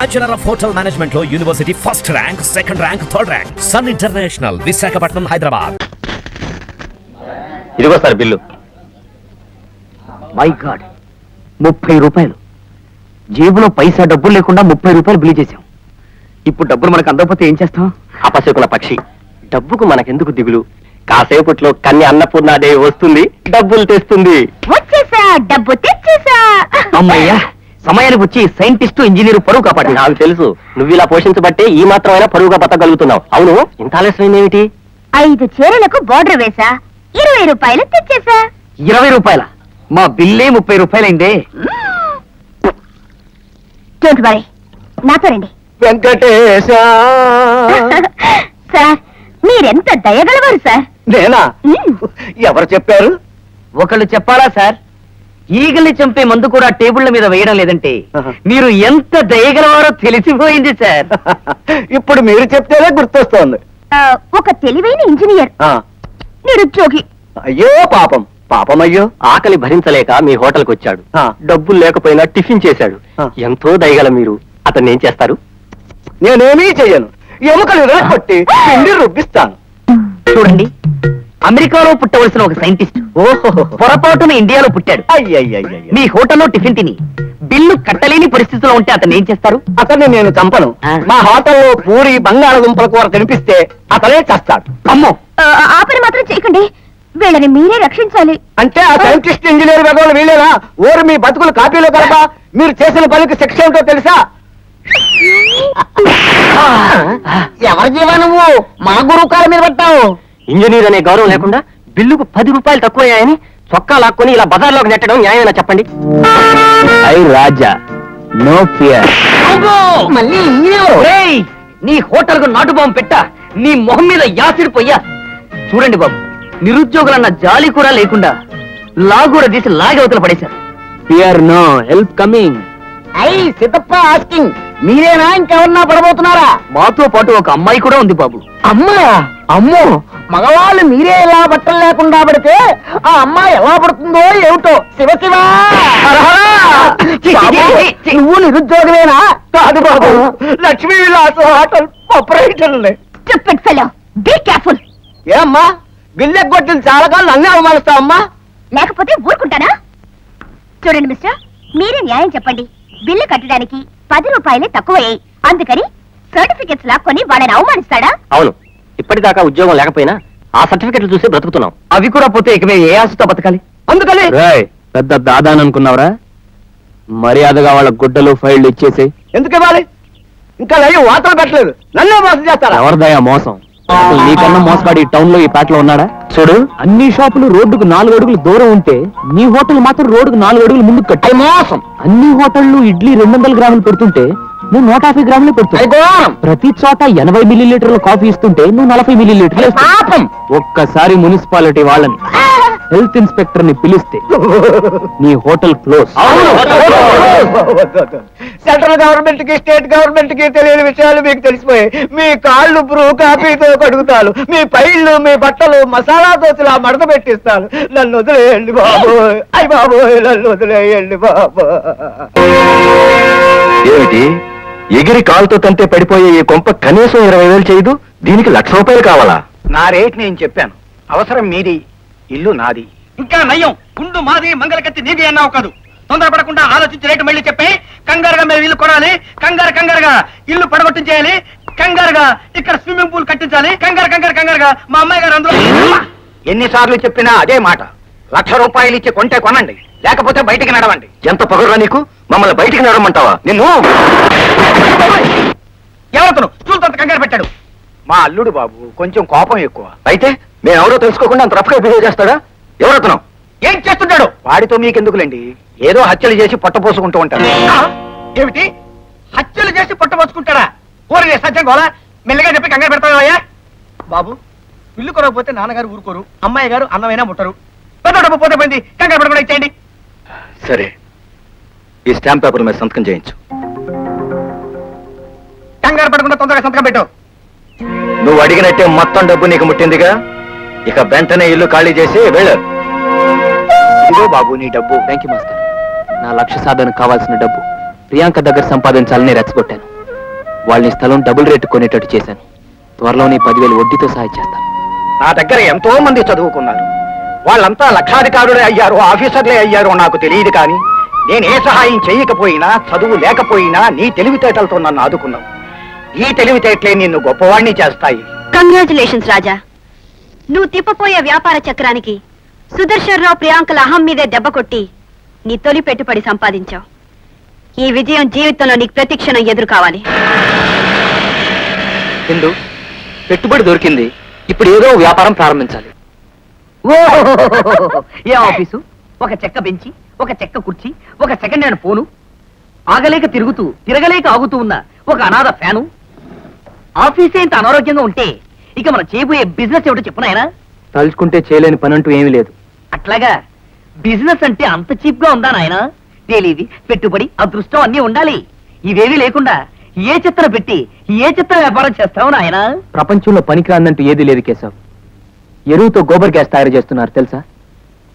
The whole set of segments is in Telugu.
బ్యాచులర్ ఆఫ్ హోటల్ మేనేజ్మెంట్ లో university first rank, second rank, third rank. Sun International, Visakhapatnam, Hyderabad. ఇదిగో సార్ బిల్లు. మై గాడ్, 30 రూపాయలు. జేబులో పైసా డబ్బులు లేకుండా 30 రూపాయలు బిల్లు చేశాం. ఇప్పుడు డబ్బులు మనకు అందకపోతే ఏం చేస్తాం? అపశకుల పక్షి, డబ్బుకు మనకెందుకు దిగులు? కాసేపట్లో కన్య అన్నపూర్ణాదేవి వస్తుంది, డబ్బులు తెస్తుంది. వచ్చేసా, డబ్బు తెచ్చేసా. అమ్మయ్యా, సమయానికి వచ్చి సైంటిస్టు, ఇంజనీరు పరువు కాపాడు. నాకు తెలుసు, నువ్వు ఇలా పోషించబట్టే ఈ మాత్రమైనా పరుగుగా బతకగలుగుతున్నావు. అవును, ఇంత ఆలస్యం ఏమిటి? 5 చీరలకు బోర్డర్ వేసా, 20 రూపాయలు తెచ్చేసా. 20 రూపాయల? మా బిల్లే 30 రూపాయలైందే. డోంట్ వరీ, నాతో రండి. వెంకటేశ. సార్, మీరెంత దయగలవారు సార్. నేనా? ఎవరు చెప్పారు? ఒకళ్ళు చెప్పాలా సార్? ఈగల్ని చంపే మందు కూడా టేబుళ్ల మీద వేయడం లేదంటే మీరు ఎంత దయగలవారో తెలిసిపోయింది సార్. ఇప్పుడు మీరు చెప్తేనే గుర్తొస్తోంది. ఒక తెలివైన ఇంజనీర్, నిరుద్యోగి. అయ్యో పాపం, పాపం అయ్యో. ఆకలి భరించలేక మీ హోటల్కి వచ్చాడు. డబ్బులు లేకపోయినా టిఫిన్ చేశాడు. ఎంతో దయగల మీరు అతన్ని ఏం చేస్తారు? నేనేమీ చెయ్యను. ఎముకలు కొట్టి పిండి రుబ్బిస్తాను. చూడండి, అమెరికాలో పుట్టవలసిన ఒక సైంటిస్ట్ పొరపాటున ఇండియాలో పుట్టాడు. మీ హోటల్లో టిఫిన్ తిని బిల్లు కట్టలేని పరిస్థితిలో ఉంటే అతను ఏం చేస్తారు? అతన్ని నేను చంపను. మా హోటల్లో పూరి, బంగాళదుంపల కూర కనిపిస్తే అతనే చేస్తాడు. అమ్మో, ఆ పని మాత్రం చేయకండి. వీళ్ళని మీరే రక్షించాలి. అంటే ఆ సైంటిస్ట్, ఇంజనీర్ వెగోలు వీళ్ళేనా? ఓరు మీ బతుకులు కాపీలో కలప. మీరు చేసిన పనికి శిక్ష ఏమిటో తెలుసా? ఎవరి జీవా నువ్వు మా గురువు కాలం మీద పట్టావు? ఇంజనీర్ అనే గౌరవం లేకుండా బిల్లుకు 10 రూపాయలు తక్కువయ్యాయని చొక్కా లాక్కొని ఇలా బజార్లోకి నెట్టడం న్యాయమేనా చెప్పండి? I Raja, no fear. నీ హోటల్ కు నాటు బాంబు పెట్టా, నీ మొహం మీద యాసిడ్ పొయ్యా. చూడండి బాబు, నిరుద్యోగులన్న జాలి కూడా లేకుండా లాగూర తీసి లాగి అవతల పడేశారు. Fear no, help coming. I Siddappa asking, మీరేనా ఇంకెవరన్నా పడబోతున్నారా? మాతో పాటు ఒక అమ్మాయి కూడా ఉంది బాబు. అమ్మా? అమ్మో, మగవాళ్ళు మీరే ఇలా బట్టలు లేకుండా పడితే ఆ అమ్మాయి ఎలా పడుతుందో ఏమిటో. శివ నువ్వు నిరుద్యోగమేనా? కాదు బాబు, Lakshmi Vilas hotel operator. Be careful. ఏ అమ్మా, బిల్లు ఎగ్గొట్టింది చాలా కాలం నన్నే అవమానిస్తావు అమ్మా. లేకపోతే ఊరుకుంటానా? చూడండి మిస్టర్, మీరే న్యాయం చెప్పండి. బిల్లు కట్టడానికి 10 రూపాయలే తక్కువయ్యాయి, అందుకని సర్టిఫికెట్స్ లాక్కొని వాళ్ళని అవమానిస్తాడా? అవును, ఇప్పటిదాకా ఉద్యోగం లేకపోయినా ఆ సర్టిఫికెట్లు చూసి బ్రతుకుతున్నాం. అవి కూడా పోతే ఇక మేము ఏ ఆశతో బతకాలి? అందుకని పెద్ద దాదాని అనుకున్నావురా? మర్యాదగా వాళ్ళ గుడ్డలు, ఫైళ్లు ఇచ్చేసి. ఎందుకు ఇవ్వాలి? ఇంకా లైవ్ వార్తలు పెట్టలేదు, నన్నే మోసం చేస్తారా? ఎవరిదయా మోసం? నీకన్నా మోసగాడు ఈ టౌన్ లో, ఈ పేటలో ఉన్నాడా? చూడు, అన్ని షాపులు రోడ్డుకు 4 అడుగులు దూరం ఉంటే నీ హోటల్ మాత్రం రోడ్డుకు 4 అడుగులు ముందుకు కట్టే మోసం. అన్ని హోటళ్లు ఇడ్లీ 200 గ్రాములు పెడుతుంటే నువ్వు 150 గ్రాములు పెడుతున్నావు. ప్రతి చోట 80 మిల్లీలీటర్ల కాఫీ ఇస్తుంటే నువ్వు 40 మిల్లీలీటర్లు. ఒక్కసారి మున్సిపాలిటీ వాళ్ళని, హెల్త్ ఇన్స్పెక్టర్ ని పిలిస్తే నీ హోటల్ క్లోజ్. సెంట్రల్ గవర్నమెంట్ కి, స్టేట్ గవర్నమెంట్ కి తెలియని విషయాలు మీకు తెలిసిపోయాయి. మీ కాళ్ళు బ్రూ కాఫీతో కడుగుతాను, మీ పైళ్ళు, మీ బట్టలు మసాలా దోశలా మడత పెట్టిస్తాను. నన్ను వదిలేయండి బాబు, అయ్యి బాబు, నన్ను వదిలేయండి బాబు. ఏమిటి, ఎగిరి కాలుతో తంతే పడిపోయే ఈ కొంప కనీసం 20,000 చేయదు, దీనికి 1,00,000 రూపాయలు కావాలా? నా రేట్ నేను చెప్పాను, అవసరం మీది, ఇల్లు నాది. ఇంకా నయ్యం, గుండు మాది, మంగళకత్తి నీది అన్నావు కాదు. తొందరపడకుండా ఆలోచించి రేటు మళ్ళీ చెప్పి కంగారుగా మేము ఇల్లు కొనాలి, కంగారుగా ఇల్లు పడగొట్టించేయాలి, కంగారుగా ఇక్కడ స్విమ్మింగ్ పూల్ కట్టించాలి, కంగారుగా మా అమ్మాయి గారు అందులో. ఎన్నిసార్లు చెప్పినా అదే మాట. 1,00,000 రూపాయలు ఇచ్చి కొంటే కొనండి, లేకపోతే బయటికి నడవండి. ఎంత పొగరురా నీకు? మమ్మల్ని బయటికి నడవమంటావా? నిన్ను ఎవరతను చూడంత కంగారు పెట్టాడు? మా అల్లుడు బాబు, కొంచెం కోపం ఎక్కువ. అయితే మేము ఎవరో తెలుసుకోకుండా అంత రఫ్గా బిహేవ్ చేస్తాడా? ఎవరతను? ఏం చేస్తుంటాడు? వాడితో మీకెందుకులేండి, ఏదో హత్యలు చేసి పొట్టపోసుకుంటూ ఉంటారు. ఏమిటి, హత్యలు చేసి పట్టుపోసుకుంటాడా? ఊరి సత్యం గోళ, మెల్లగా చెప్పి కంగారు పెడతావయ్యా. బాబు, ఇల్లు కొనకపోతే నాన్నగారు ఊరుకోరు, అమ్మాయి గారు అన్నమైనా ముట్టరు. పెద్ద డబ్బు పోతే పోయింది, కంగారు పడకుండా ఇచ్చేయండి. సరే, ఈ స్టాంప్ పేపర్ మీద సంతకం చేయించు. కంగారు పడకుండా తొందరగా సంతకం పెట్టు. నువ్వు అడిగినట్టే మొత్తం డబ్బు నీకు ముట్టిందిగా, ఇక వెంటనే ఇల్లు ఖాళీ చేసి వెళ్ళు. ఇదో బాబు నీ డబ్బు. Thank you master. నా లక్ష్య సాధనకు కావాల్సిన డబ్బు ప్రియాంక దగ్గర సంపాదించాలని రెచ్చగొట్టాను. వాళ్ళని స్థలం డబుల్ రేటు కొనేటట్టు చేశాను. త్వరలోనే 10,000 వడ్డీతో సహాయం చేస్తాను. నా దగ్గర ఎంతో మంది చదువుకున్నారు. వాళ్ళంతా లక్షాధికారులే అయ్యారో ఆఫీసర్లే అయ్యారో నాకు తెలియదు, కానీ నేనే సహాయం చేయకపోయినా, చదువు లేకపోయినా నీ తెలివితేటలతో నన్ను ఆదుకున్నావు. ఈ తెలివితేటలే నిన్ను గొప్పవాణ్ణి చేస్తాయి. కంగ్రాచులేషన్స్ రాజా. నువ్వు తిప్పపోయే వ్యాపార చక్రానికి సుదర్శన్ రావు ప్రియాంకల అహం మీదే దెబ్బ కొట్టి నీ తొలి పెట్టుబడి సంపాదించావు. ఈ విజయం జీవితంలో నీకు ప్రతిక్షణం ఎదురు కావాలి. హిందూ, పెట్టుబడి దొరికింది, ఇప్పుడు ఏదో వ్యాపారం ప్రారంభించాలి. ఏ ఆఫీసు, ఒక చెక్క బెంచి, ఒక చెక్క కుర్చీ, ఒక సెకండ్ హ్యాండ్ ఫోను, ఆగలేక తిరుగుతూ తిరగలేక ఆగుతూ ఉన్న ఒక అనాథ ఫ్యాను. ఆఫీసే ఇంత అనారోగ్యంగా ఉంటే ఇక మనం చేయబోయే బిజినెస్ ఏమిటో చెప్పునాయనా? తలుచుకుంటే చేయలేని పని అంటూ ఏమీ లేదు. అట్లాగా బిజినెస్ అంటే అంత చీప్ గా ఉందా నాయనా? తెలివి, పెట్టుబడి, అదృష్టం అన్నీ ఉండాలి. ఇవేవీ లేకుండా ఏ చిత్రం పెట్టి ఏ చిత్ర వ్యాపారం చేస్తావు నాయనా? ప్రపంచంలో పనికిరాందంటూ ఏదీ లేదు కేశవ్. ఎరువుతో గోబర్ గ్యాస్ తయారు చేస్తున్నారు తెలుసా?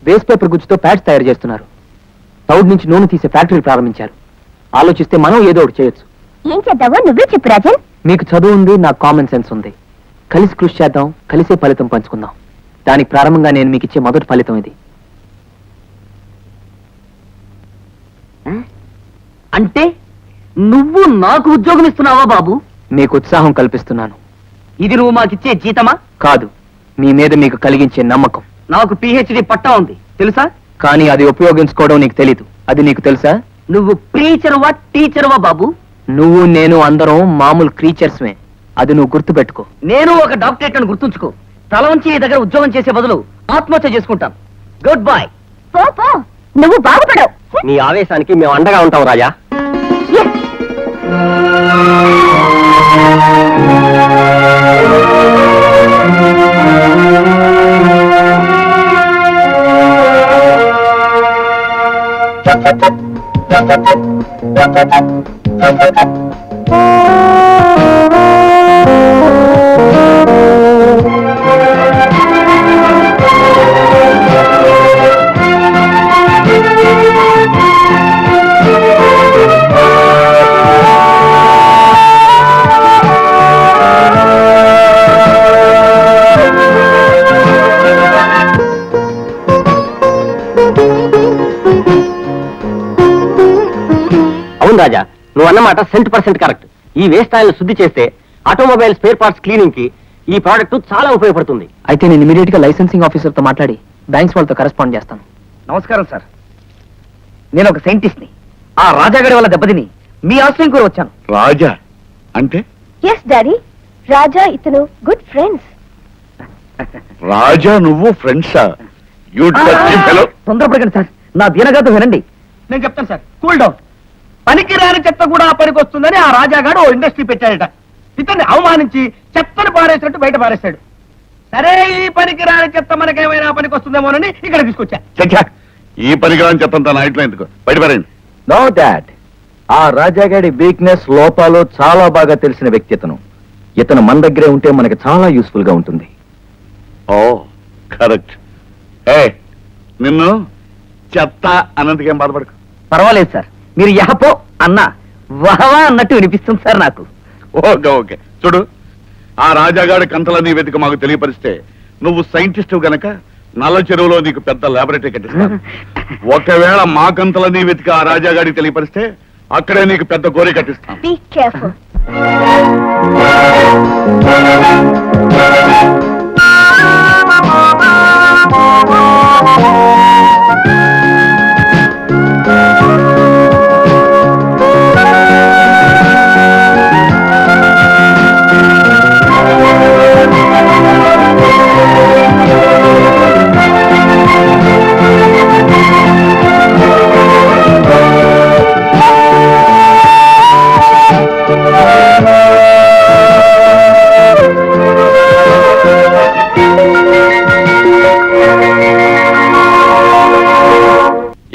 వేస్ట్ పేపర్ గుజ్జుతో ప్యాడ్స్ తయారు చేస్తున్నారు. తౌడ్ నుంచి నూనె తీసే ఫ్యాక్టరీ ప్రారంభించారు. ఆలోచిస్తే మనం ఏదో ఒకటి చేయొచ్చు. ఏం చేద్దావో నువ్వే చెప్పు రాజన్. మీకు చదువు ఉంది, నాకు కామన్ సెన్స్ ఉంది. కలిసి కృషి చేద్దాం, కలిసే ఫలితం పంచుకుందాం. దానికి ప్రారంభంగా నేను మీకు ఇచ్చే మొదటి ఫలితం ఇది. అంటే నువ్వు నాకు ఉద్యోగం ఇస్తున్నావా బాబు? మీకు ఉత్సాహం కల్పిస్తున్నాను. ఇది నువ్వు మాకిచ్చే జీతమా? కాదు, మీ మీద మీకు కలిగించే నమ్మకం. నాకు PhD పట్టా ఉంది తెలుసా? కానీ అది ఉపయోగించుకోవడం నీకు తెలీదు. అది నీకు తెలుసా? నువ్వు ప్రీచర్వా టీచర్వా బాబు? నువ్వు నేను అందరం మామూలు క్రీచర్స్మే. అది నువ్వు గుర్తుపెట్టుకో. నేను ఒక డాక్టరేట్ అని గుర్తుంచుకో. తల వంచి నీ దగ్గర ఉద్యోగం చేసే బదులు ఆత్మహత్య చేసుకుంటాను. Good bye. పో పో, నువ్వు బాగుపడవు. నీ ఆవేశానికి మేము అండగా ఉంటాం రాజా. అవును రాజా, నువ్వు అన్నమాట 100% కరెక్ట్. ఈ వేస్ట్ ఆయిల్ శుద్ధి చేస్తే ఆటోమొబైల్ స్పేర్ పార్ట్స్ క్లీనింగ్ కి ఈ ప్రోడక్ట్ చాలా ఉపయోగపడుతుంది. అయితే నేను ఇమీడియట్ గా లైసెన్సింగ్ ఆఫీసర్ తో మాట్లాడి బ్యాంక్స్ వాళ్ళతో కరెస్పాండ్ చేస్తాను. నమస్కారం సార్, నేను ఒక సైంటిస్ట్ ని. ఆ రాజాగారి వల్ల దెబ్బతిని మీ ఆశ్రయం కూడా వచ్చాను. రాజా అంటే? ఎస్ డాడీ, రాజా ఇతను గుడ్ ఫ్రెండ్స్. రాజా నువ్వు ఫ్రెండ్సా? You dirty fellow. తొందరపడకండి సార్, నా దీనగాతో వినండి. నేను చెప్తాను సార్, కూల్ డౌన్. పనికి రాని చెత్త కూడా పనికి వస్తుందని ఆ రాజాగాడు ఓ ఇండస్ట్రీ పెట్టాడట. ఇతన్ని అవమానించి చెత్తను పారేసినట్టు బయట పారేశాడు. సరే, ఈ పనికి రాని చెత్త మనకేమైనా పనికి వస్తుందేమోనని ఇక్కడ తీసుకొచ్చా. చచ్చా, ఈ పనికిరాని చెప్పంతా నా ఇంట్లో ఎందుకు? బయట పారేయండి. నో డాడ్, ఆ రాజాగాడి వీక్నెస్, లోపాలు చాలా బాగా తెలిసిన వ్యక్తి ఇతను. ఇతను మన దగ్గరే ఉంటే మనకి చాలా యూస్ఫుల్ గా ఉంటుంది. ఓ కరెక్ట్. ఏ నిన్ను చెత్త అన్నందుకేం బాధపడకు. పర్వాలేదు సార్, మీరు యహపో అన్నా వహవా అన్నట్టు వినిపిస్తుంది సార్ నాకు. Okay okay. చూడు, ఆ రాజాగాడి కంతలన్నీ వెతికి మాకు తెలియపరిస్తే నువ్వు సైంటిస్ట్ గనక నల్ల చెరువులో నీకు పెద్ద లాబొరేటరీ కట్టిస్తాను. ఒకవేళ మా కంతలన్నీ వెతికి ఆ రాజాగాడికి తెలియపరిస్తే అక్కడే నీకు పెద్ద గోరి కట్టిస్తాను. Be careful.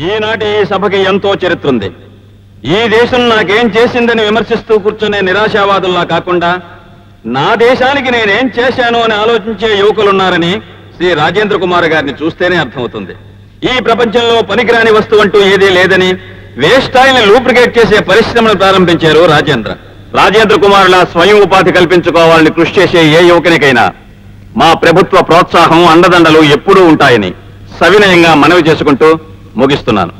ఈనాటి ఈ సభకి ఎంతో చరిత్ర ఉంది. ఈ దేశం నాకేం చేసిందని విమర్శిస్తూ కూర్చునే నిరాశావాదుల్లా కాకుండా నా దేశానికి నేనేం చేశాను అని ఆలోచించే యువకులున్నారని శ్రీ రాజేంద్ర కుమార్ గారిని చూస్తేనే అర్థమవుతుంది. ఈ ప్రపంచంలో పనికిరాని వస్తువు అంటూ ఏదీ లేదని వేస్ట్ ఆయిల్ లూబ్రికేట్ చేసే పరిశ్రమను ప్రారంభించారు రాజేంద్ర. రాజేంద్ర కుమారుల స్వయం ఉపాధి కల్పించుకోవాలని కృషి చేసే ఏ యువకునికైనా మా ప్రభుత్వ ప్రోత్సాహం అండదండలు ఎప్పుడూ ఉంటాయని సవినయంగా మనవి చేసుకుంటూ ముగిస్తున్నాను.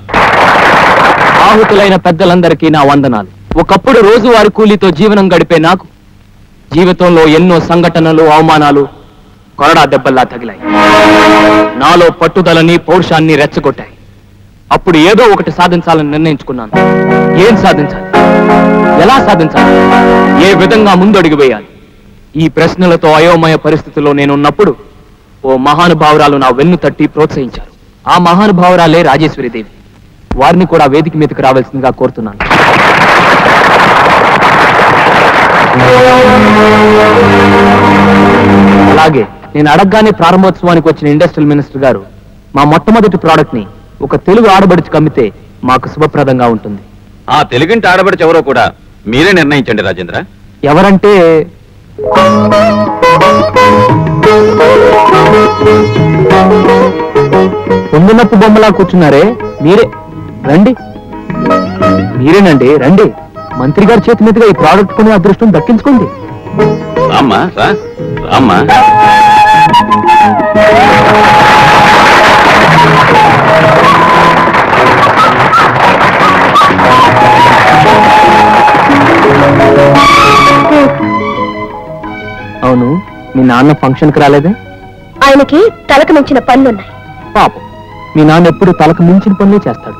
ఆహుతులైన పెద్దలందరికీ నా వందనాలు. ఒకప్పుడు రోజువారి కూలీతో జీవనం గడిపే నాకు జీవితంలో ఎన్నో సంఘటనలు, అవమానాలు కొరడా దెబ్బల్లా తగిలాయి. నాలో పట్టుదలని, పౌరుషాన్ని రెచ్చగొట్టాయి. అప్పుడు ఏదో ఒకటి సాధించాలని నిర్ణయించుకున్నాను. ఏం సాధించాలి, ఎలా సాధించాలి, ఏ విధంగా ముందడుగు వేయాలి, ఈ ప్రశ్నలతో అయోమయ పరిస్థితిలో నేనున్నప్పుడు ఓ మహానుభావురాలు నా వెన్ను తట్టి ప్రోత్సహించారు. ఆ మహానుభావురాలే రాజేశ్వరీదేవి. వారిని కూడా వేదిక మీదకి రావాల్సిందిగా కోరుతున్నాను. అలాగే నేను అడగగానే ప్రారంభోత్సవానికి వచ్చిన ఇండస్ట్రియల్ మినిస్టర్ గారు మా మొట్టమొదటి ప్రోడక్ట్ ని ఒక తెలుగు ఆడబడిచి కమ్మితే మాకు శుభప్రదంగా ఉంటుంది. ఆ తెలుగింటి ఆడబడిచి ఎవరో కూడా మీరే నిర్ణయించండి రాజేంద్ర. ఎవరంటే పొందునప్పు బొమ్మలా కూర్చున్నారే మీరే. రండి, మీరేనండి, రండి. మంత్రి గారి చేతి మీదుగా ఈ ప్రోడక్ట్ కొనే అదృష్టం దక్కించుకోండి. రామ్మా, రామ్మా. అవును, మీ నాన్న ఫంక్షన్ కి రాలేదే? ఆయనకి తలకు మించిన పనులున్నాయి. పాపం, మీ నాన్న ఎప్పుడు తలకు మించిన పనులే చేస్తాడు.